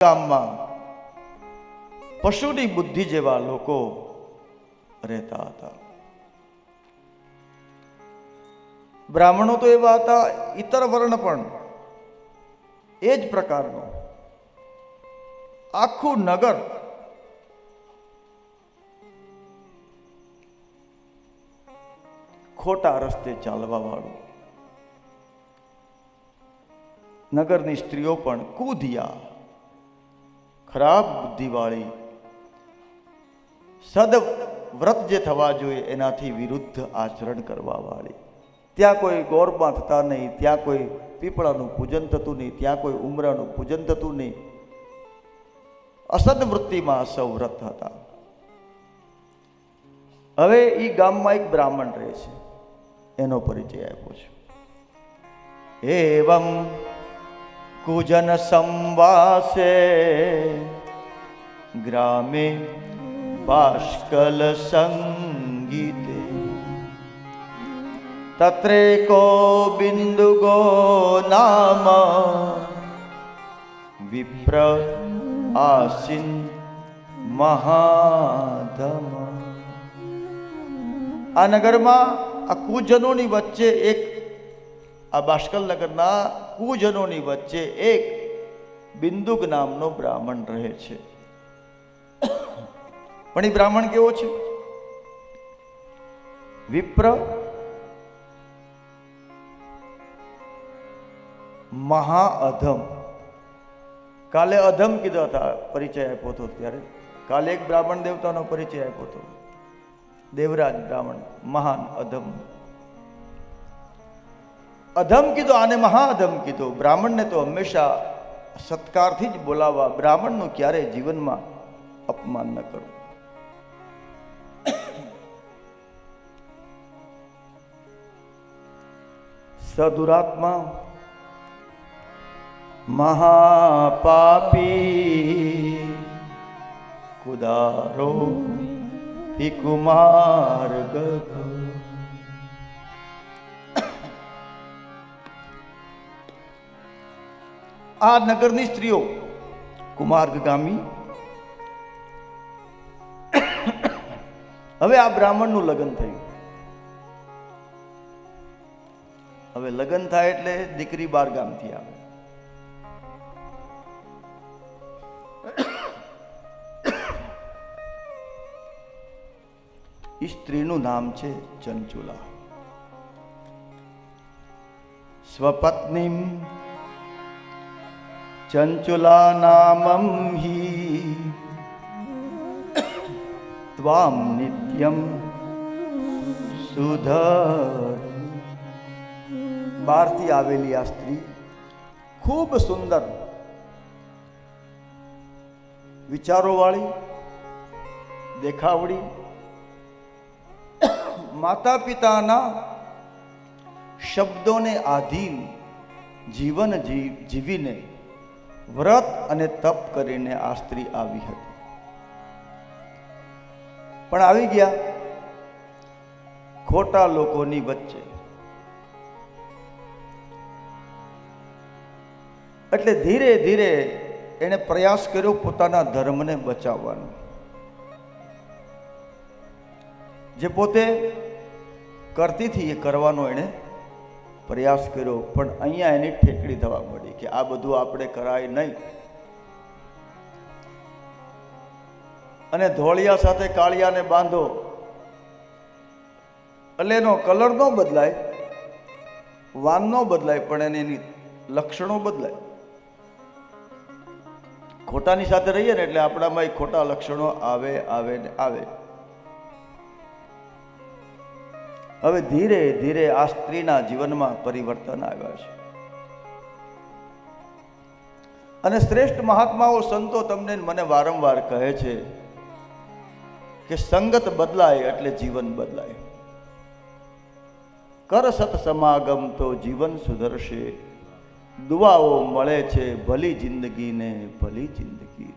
ગામમાં પશુની બુદ્ધિ જેવા લોકો રહેતા હતા. બ્રાહ્મણો તો એવા હતા, ઇતર વર્ણ પણ એ જ પ્રકારનો. આખું નગર ખોટા રસ્તે ચાલવા વાળું. નગરની સ્ત્રીઓ પણ કૂધિયા, ખરાબ બુદ્ધિવાળી, સદવ્રત જે થવા જોઈએ એનાથી વિરુદ્ધ આચરણ કરવા વાળી. ત્યાં કોઈ ગોરમાં થતા નહીં, ત્યાં કોઈ પીપળાનું પૂજન થતું નહીં, ત્યાં કોઈ ઉમરાનું પૂજન થતું નહીં. અસદવૃત્તિમાં સૌવ્રત હતા. હવે એ ગામમાં એક બ્રાહ્મણ રહે છે, એનો પરિચય આપ્યો છે. એવમ કુજન સંવાસે ગ્રામે બાષ્કલ સંગીતે તત્રેકો બિંદુગો નામ વિપ્ર આસીન મહાધમ. આ નગરમાં આ કુજનોની વચ્ચે એક, આ બાષ્કલ નગરના કુજનોની વચ્ચે એક બિંદુક નામનો બ્રાહ્મણ રહે છે. પણ એ બ્રાહ્મણ કેવો છે? વિપ્ર મહાઅધમ. કાલે અધમ કીધા હતા, પરિચય આપ્યો હતો. ત્યારે કાલે એક બ્રાહ્મણ દેવતાનો પરિચય આપ્યો હતો, દેવરાજ બ્રાહ્મણ, મહાન અધમ. અધમ કીધો, આને મહાઅધમ કીધો. બ્રાહ્મણને તો હંમેશા સત્કારથી જ બોલાવવા, બ્રાહ્મણનું ક્યારેય જીવનમાં અપમાન ન કરવું. સદુરાત્મા મહાપાપી કુદારો કુમાર ગધ. આ નગરની સ્ત્રીઓ કુમાર્ગગામી. હવે આ બ્રાહ્મણનું લગ્ન થયું. હવે લગ્ન થાય એટલે દીકરી બાર ગામથી આવે. સ્ત્રીનું નામ છે ચંચુલા. સ્વપત્નીમ ચંચુલા નામં હિ ત્વામ નિત્યમ સુધર. બહારથી આવેલી આ સ્ત્રી ખૂબ સુંદર, વિચારોવાળી, દેખાવડી, માતા પિતાના શબ્દોને આધીન જીવન જીવીને વ્રત અને તપ કરીને આ સ્ત્રી આવી હતી. પણ આવી ગયા ખોટા લોકોની વચ્ચે. એટલે ધીરે ધીરે એણે પ્રયાસ કર્યો પોતાના ધર્મને બચાવવાનો. જે પોતે કરતી હતી એ કરવાનો એણે પ્રયાસ કર્યો. પણ અહીંયા એની ઠેકડી થવા મળી કે આ બધું આપણે કરાય નહીં. અને ધોળિયા સાથે કાળિયાને બાંધો એટલે એનો કલર ન બદલાય, વાન ન બદલાય, પણ એની લક્ષણો બદલાય. ખોટાની સાથે રહીએ ને એટલે આપણામાં એ ખોટા લક્ષણો આવે આવે ને આવે. હવે ધીરે ધીરે આ સ્ત્રીના જીવનમાં પરિવર્તન આવ્યા છે. અને શ્રેષ્ઠ મહાત્માઓ, સંતો તમને મને વારંવાર કહે છે કે સંગત બદલાય એટલે જીવન બદલાય. કર સત સમાગમ તો જીવન સુધરશે. દુઆઓ મળે છે ભલી જિંદગીને, ભલી જિંદગી.